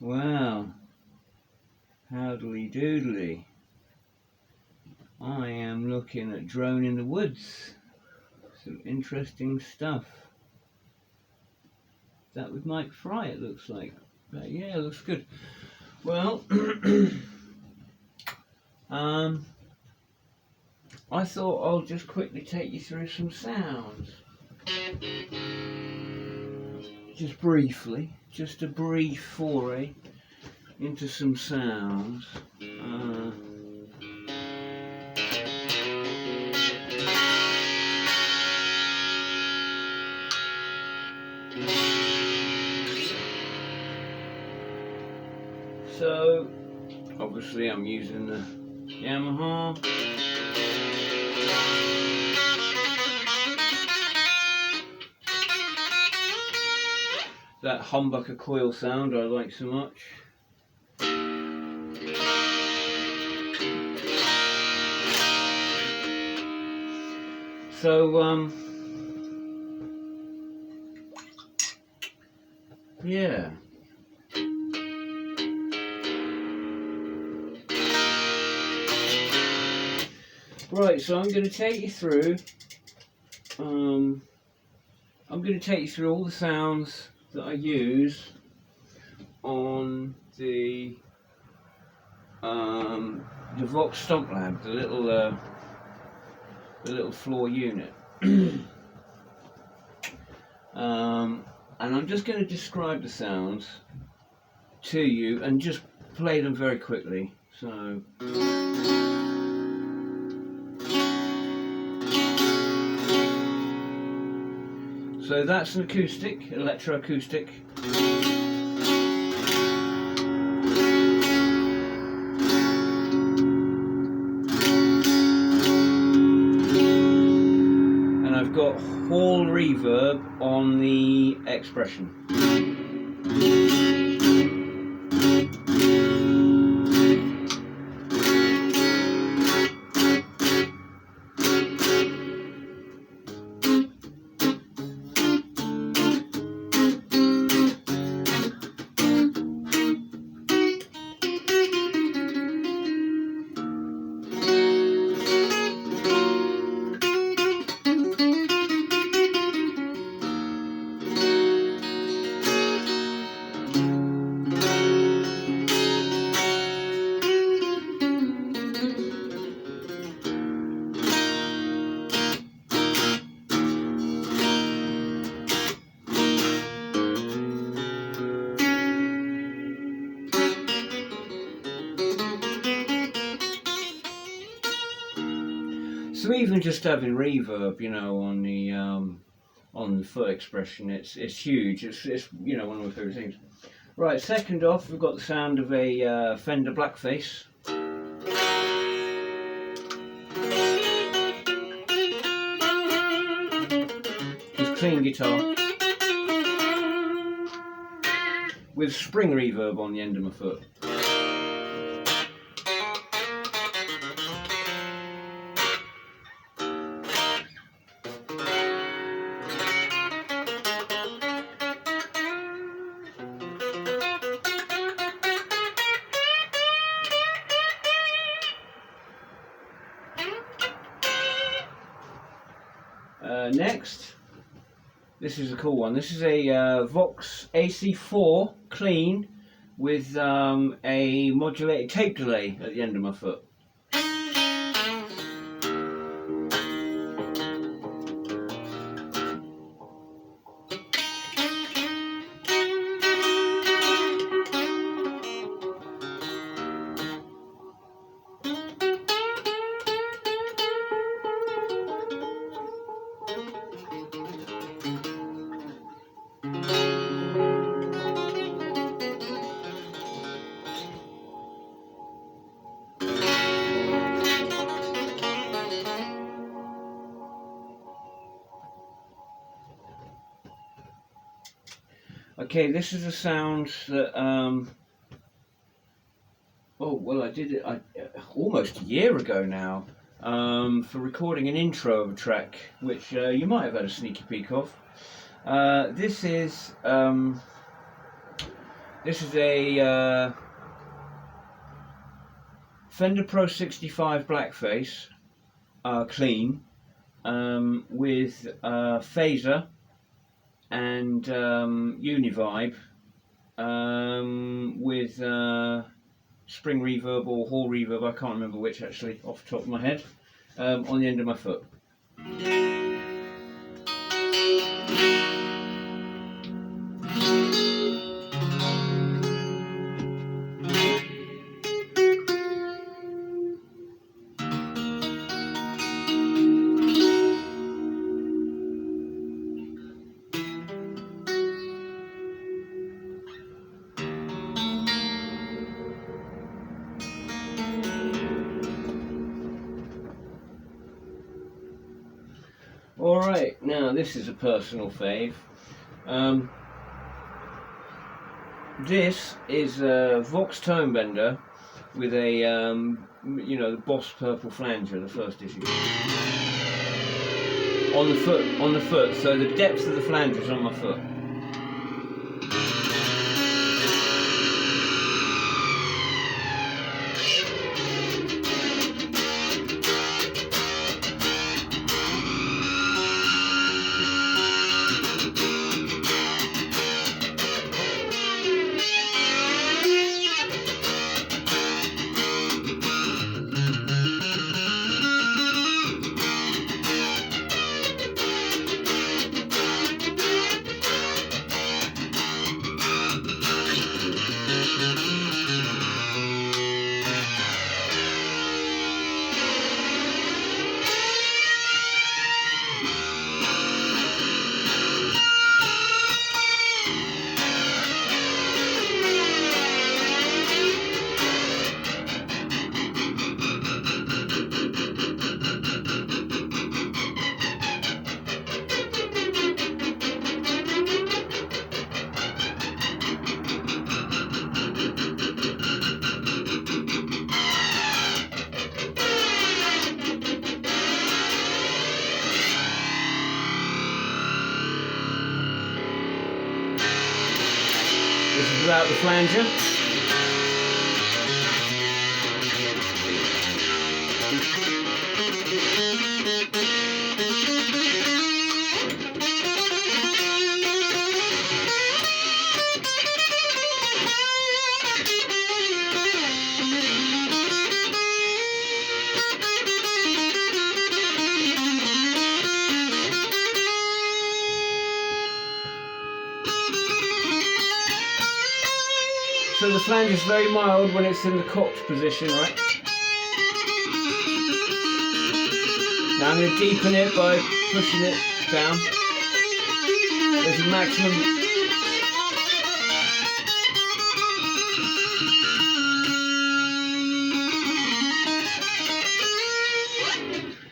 Well, howdly doodly. I am looking at Drone in the Woods. Some interesting stuff. That with Mike Fry, it looks like. But yeah, it looks good. Well, I thought I'll just quickly take you through some sounds. Just briefly, just a brief foray into some sounds. So, obviously I'm using the Yamaha. That humbucker coil sound I like so much. So, yeah. Right, so I'm going to take you through. I'm going to take you through all the sounds that I use on the Vox Stomplab, the little floor unit. And I'm just going to describe the sounds to you and just play them very quickly. So. So that's an acoustic, electro-acoustic. And I've got hall reverb on the expression. So even just having reverb, you know, on the foot expression, it's huge. It's you know, one of my favourite things. Right, second off, we've got the sound of a Fender Blackface. Just clean guitar with spring reverb on the end of my foot. Next, this is a cool one. This is a Vox AC4 clean with a modulated tape delay at the end of my foot. Okay, this is a sound that, oh, well, I did it almost a year ago now, for recording an intro of a track, which you might have had a sneaky peek of. This is This is a Fender Pro 65 Blackface, clean, with phaser and univibe, with spring reverb or hall reverb, I can't remember which actually off the top of my head, on the end of my foot. Alright, now this is a personal fave. This is a Vox tone bender with a, you know, the Boss purple flanger, the first issue. On the foot, so the depth of the flanger is on my foot. This is without the flanger. So the flange is very mild when it's in the cocked position, right? Now I'm going to deepen it by pushing it down. There's a maximum.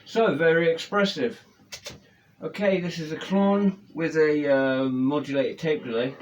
So very expressive. Okay, this is a Klon with a modulated tape delay.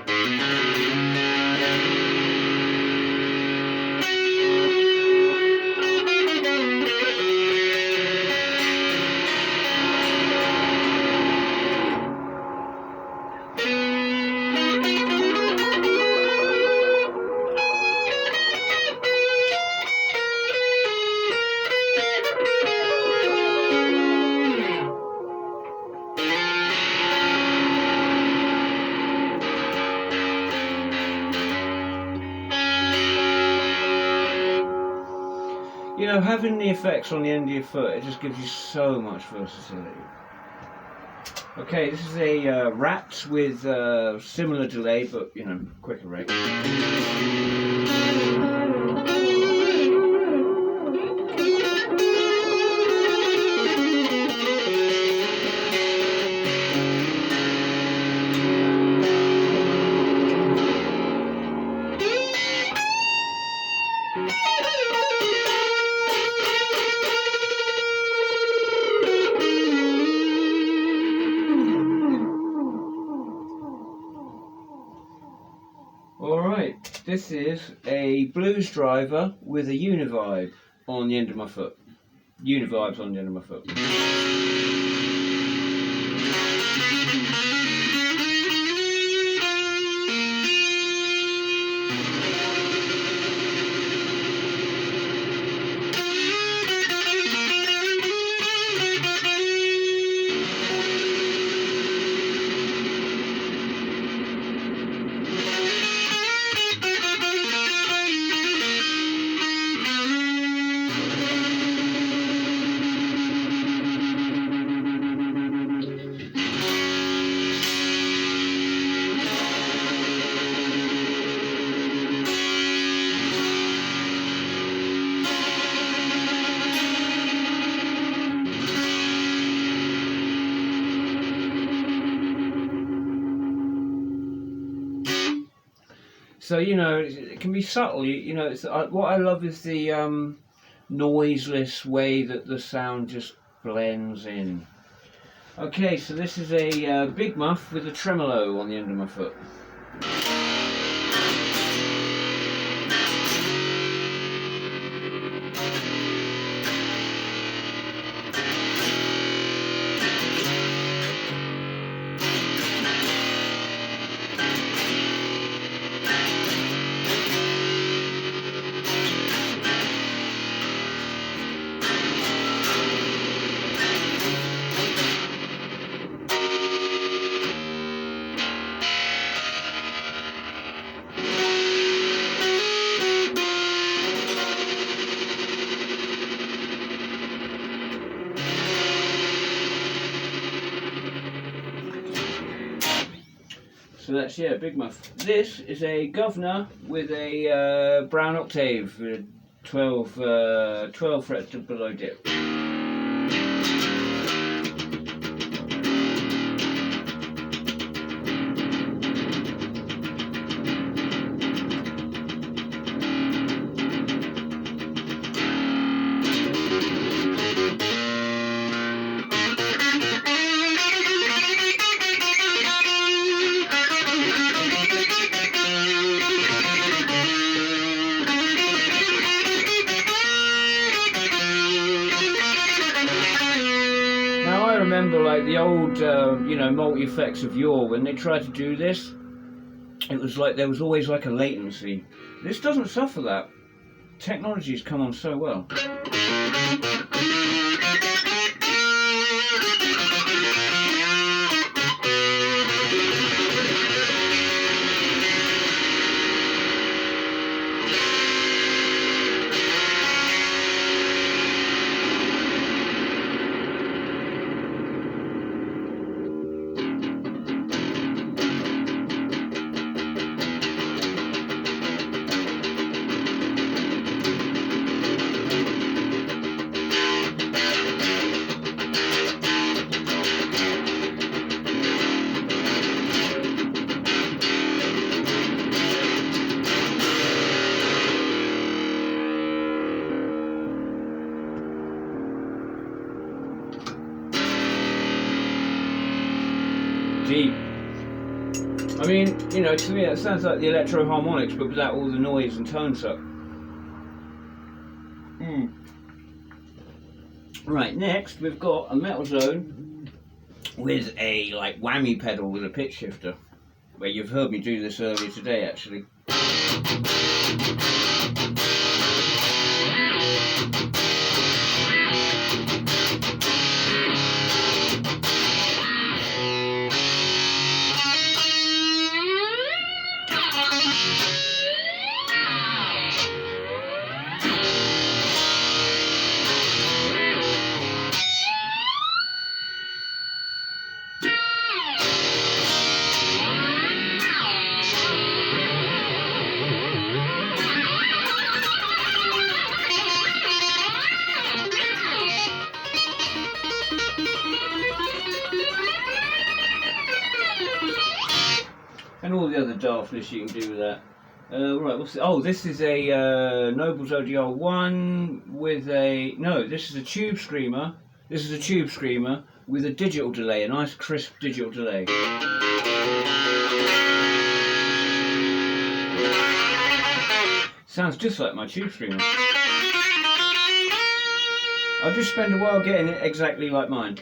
You know, having the effects on the end of your foot, it just gives you so much versatility. Okay, this is a Rat with similar delay, but, you know, quicker rate. Alright, this is a blues driver with a univibe on the end of my foot. Univibes on the end of my foot. So you know, it can be subtle. You know, what I love is the noiseless way that the sound just blends in. Okay, so this is a big muff with a tremolo on the end of my foot. So that's, yeah, big muff. This is a governor with a brown octave with 12 frets to below dip. I remember like the old, you know, multi-effects of yore, when they tried to do this, it was like there was always like a latency. This doesn't suffer that. Technology's come on so well. Deep. I mean, you know, to me that sounds like the electro harmonics, but without all the noise and tone suck. Right, next we've got a metal zone with a like whammy pedal with a pitch shifter, where you've heard me do this earlier today actually. And all the other daftness you can do with that. Right, what's this is a Noble's ODR 1 with a... No, this is a tube screamer. This is a tube screamer with a digital delay, a nice crisp digital delay. Sounds just like my tube screamer. I'll just spend a while getting it exactly like mine.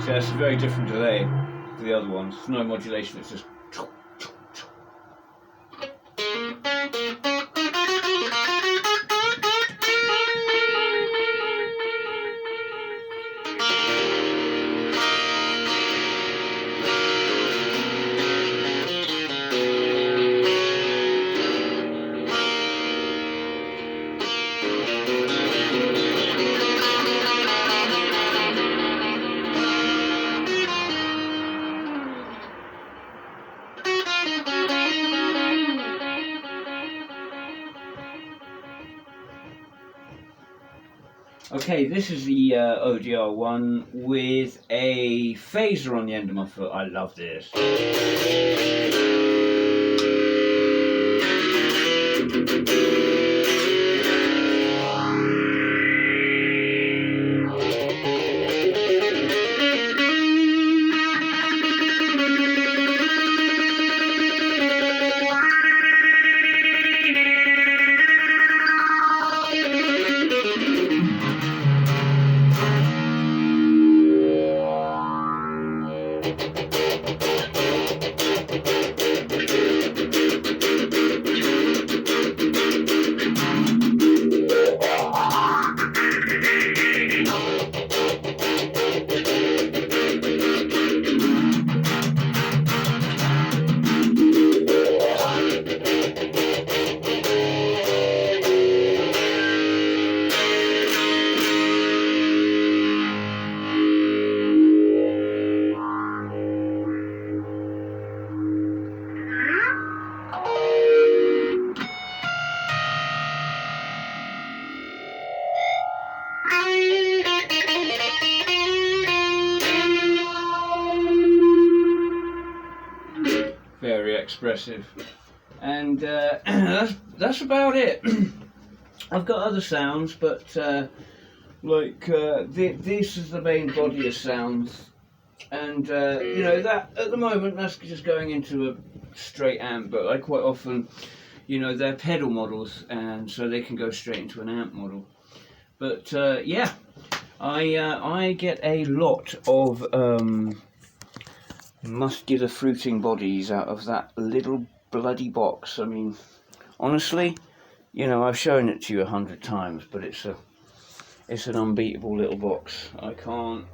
So that's a very different delay to the other ones. There's no modulation, it's just... Okay, this is the ODR one with a phaser on the end of my foot. I love this. Very expressive, and that's about it. I've got other sounds, but this is the main body of sounds, and you know, that at the moment that's just going into a straight amp, but I quite often, you know, they're pedal models, and so they can go straight into an amp model. But yeah, I get a lot of muscular fruiting bodies out of that little bloody box. I mean, honestly, you know, I've shown it to you 100 times, but it's an unbeatable little box. I can't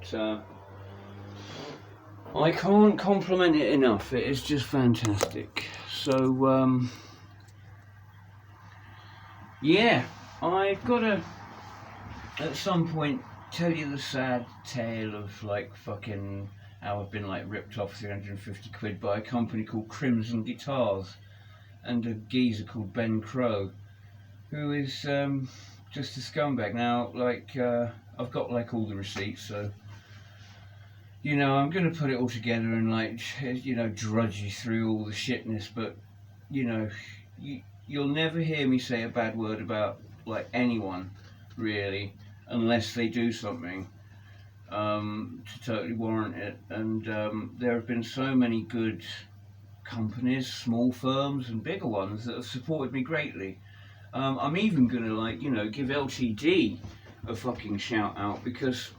compliment it enough. It is just fantastic. So yeah, I've got to at some point tell you the sad tale of like fucking how I've been like ripped off 350 quid by a company called Crimson Guitars and a geezer called Ben Crow, who is just a scumbag. Now, like, I've got like all the receipts, so you know, I'm gonna put it all together and like, you know, drudge you through all the shitness, but you know, you'll never hear me say a bad word about like anyone really, unless they do something to totally warrant it. And there have been so many good companies, small firms and bigger ones, that have supported me greatly. I'm even gonna, like, you know, give LTD a fucking shout out, because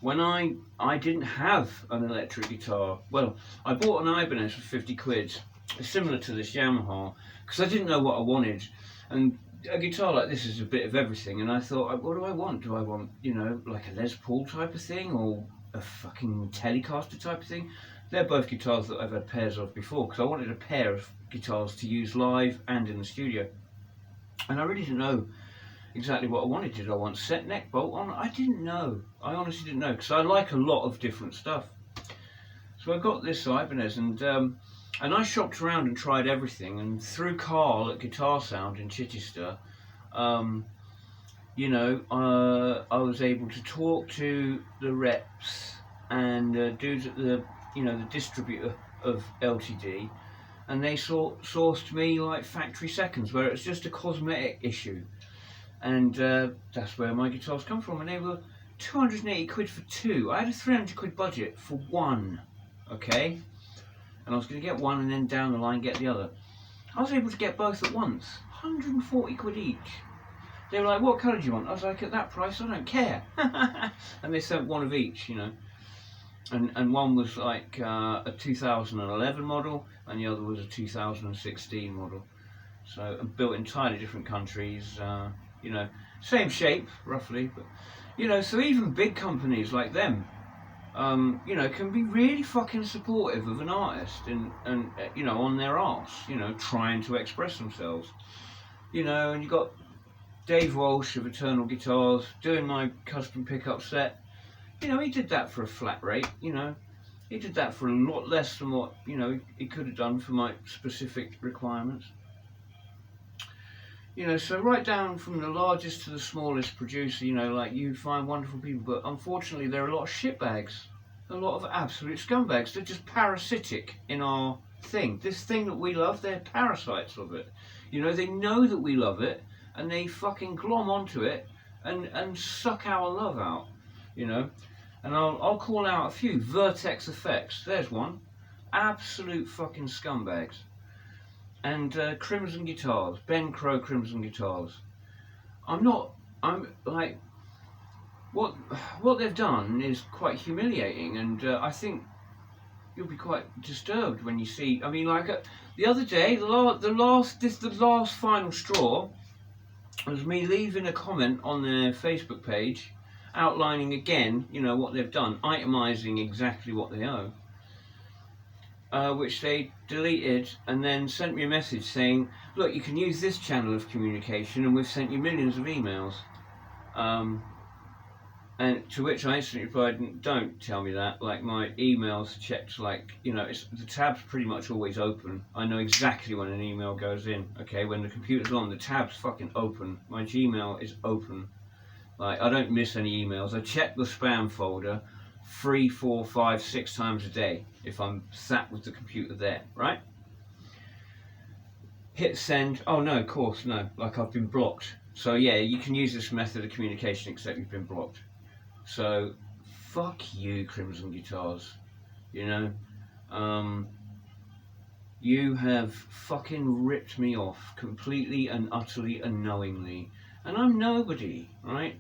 when I didn't have an electric guitar, well, I bought an Ibanez for 50 quid, similar to this Yamaha, because I didn't know what I wanted, and a guitar like this is a bit of everything, and I thought, what do I want? Do I want, you know, like a Les Paul type of thing, or a fucking Telecaster type of thing? They're both guitars that I've had pairs of before, because I wanted a pair of guitars to use live and in the studio. And I really didn't know exactly what I wanted. Did I want set neck bolt on? I didn't know. I honestly didn't know, because I like a lot of different stuff. So I got this Ibanez, and I shopped around and tried everything, and through Carl at Guitar Sound in Chichester, you know, I was able to talk to the reps and dudes at the, you know, the distributor of LTD, and they sourced me like factory seconds, where it's just a cosmetic issue, and that's where my guitars come from, and they were 280 quid for two. I had a 300 quid budget for one, okay? And I was going to get one and then down the line get the other. I was able to get both at once, 140 quid each. They were like, what colour do you want? I was like, at that price, I don't care. And they sent one of each, you know. And one was like a 2011 model, and the other was a 2016 model. So built in entirely different countries, you know, same shape, roughly. But, you know, so even big companies like them, you know, can be really fucking supportive of an artist and you know, on their arse, you know, trying to express themselves. You know, and you got Dave Walsh of Eternal Guitars doing my custom pickup set. You know, he did that for a flat rate, you know. He did that for a lot less than what, you know, he could have done for my specific requirements. You know, so right down from the largest to the smallest producer, you know, like you find wonderful people, but unfortunately there are a lot of shitbags, a lot of absolute scumbags. They're just parasitic in our thing. This thing that we love, they're parasites of it. You know, they know that we love it, and they fucking glom onto it and suck our love out, you know. And I'll call out a few. Vertex Effects, there's one. Absolute fucking scumbags. And Crimson Guitars, Ben Crow Crimson Guitars. I'm like, what they've done is quite humiliating, and I think you'll be quite disturbed when you see. I mean, like the other day, the last final straw was me leaving a comment on their Facebook page, outlining again, you know, what they've done, itemizing exactly what they owe. Which they deleted and then sent me a message saying, look, you can use this channel of communication and we've sent you millions of emails. And to which I instantly replied, don't tell me that. Like, my emails checked, like, you know, the tab's pretty much always open. I know exactly when an email goes in, okay? When the computer's on, the tab's fucking open. My Gmail is open. Like, I don't miss any emails. I check the spam folder 3, 4, 5, 6 times a day if I'm sat with the computer there, right? Hit send. Oh no, of course, no. Like, I've been blocked. So yeah, you can use this method of communication except you've been blocked. So fuck you, Crimson Guitars. You know, you have fucking ripped me off completely and utterly unknowingly, and I'm nobody, right?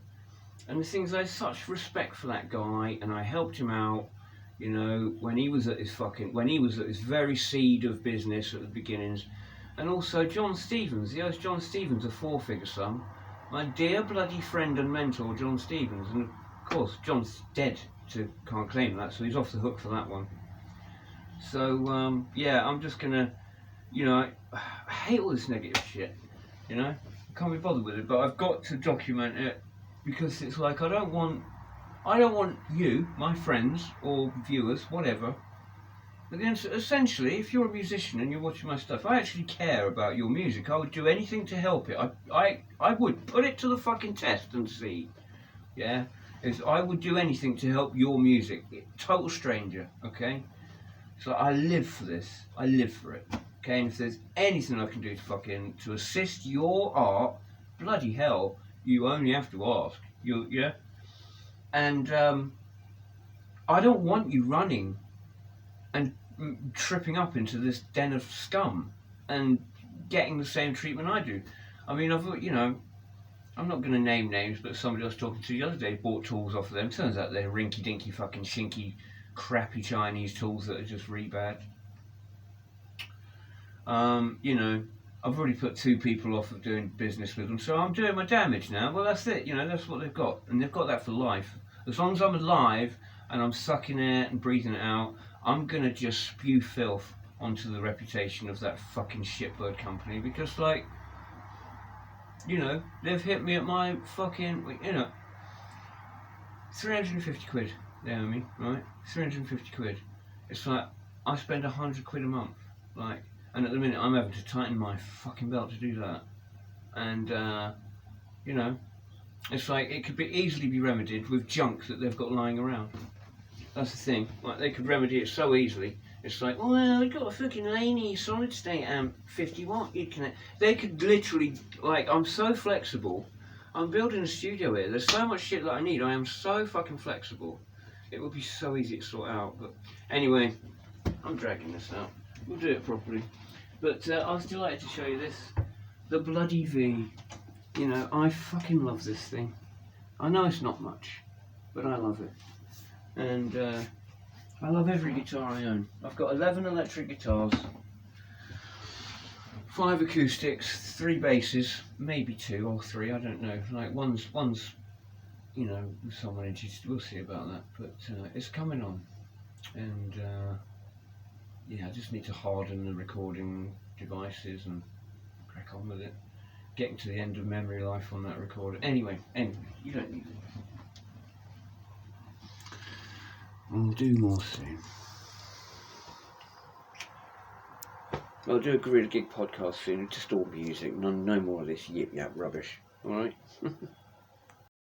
And the thing is, I have such respect for that guy, and I helped him out, you know, when he was at his very seed of business at the beginnings. And also John Stevens, he owes John Stevens a 4-figure sum. My dear bloody friend and mentor, John Stevens. And of course, John's dead, so can't claim that, so he's off the hook for that one. So, yeah, I'm just gonna, you know, I hate all this negative shit, you know? I can't be bothered with it, but I've got to document it. Because it's like, I don't want you, my friends or viewers, whatever. But then essentially, if you're a musician and you're watching my stuff, I actually care about your music. I would do anything to help it. I would put it to the fucking test and see. Yeah, I would do anything to help your music. Total stranger, okay? So I live for this. I live for it. Okay, and if there's anything I can do to assist your art, bloody hell. You only have to ask. Yeah? And I don't want you running and tripping up into this den of scum and getting the same treatment I do. I mean, you know, I'm not going to name names, but somebody I was talking to the other day bought tools off of them. Turns out they're rinky-dinky fucking shinky, crappy Chinese tools that are just really bad. You know, I've already put 2 people off of doing business with them, so I'm doing my damage now. Well, that's it, you know, that's what they've got. And they've got that for life. As long as I'm alive and I'm sucking air and breathing it out, I'm going to just spew filth onto the reputation of that fucking shitbird company. Because, like, you know, they've hit me at my fucking, you know, 350 quid they owe me, right? 350 quid. It's like, I spend 100 quid a month, like, and at the minute I'm having to tighten my fucking belt to do that. And, you know, it's like, it could easily be remedied with junk that they've got lying around. That's the thing, like, they could remedy it so easily. It's like, well, we've got a fucking Laney solid state amp, 50 watt, you connect. They could literally, like, I'm so flexible. I'm building a studio here, there's so much shit that I need, I am so fucking flexible. It would be so easy to sort out, but anyway, I'm dragging this out. We'll do it properly. But I was delighted to show you this. The bloody V. You know, I fucking love this thing. I know it's not much, but I love it. And I love every guitar I own. I've got 11 electric guitars, 5 acoustics, 3 basses, maybe 2 or 3, I don't know. Like one's you know, with someone interested, we'll see about that. But it's coming on. And yeah, I just need to harden the recording devices and crack on with it. Getting to the end of memory life on that recorder. Anyway, you don't need it. We'll do more soon. I'll do a Gorilla Gig podcast soon, just all music, no more of this yip yap rubbish. Alright?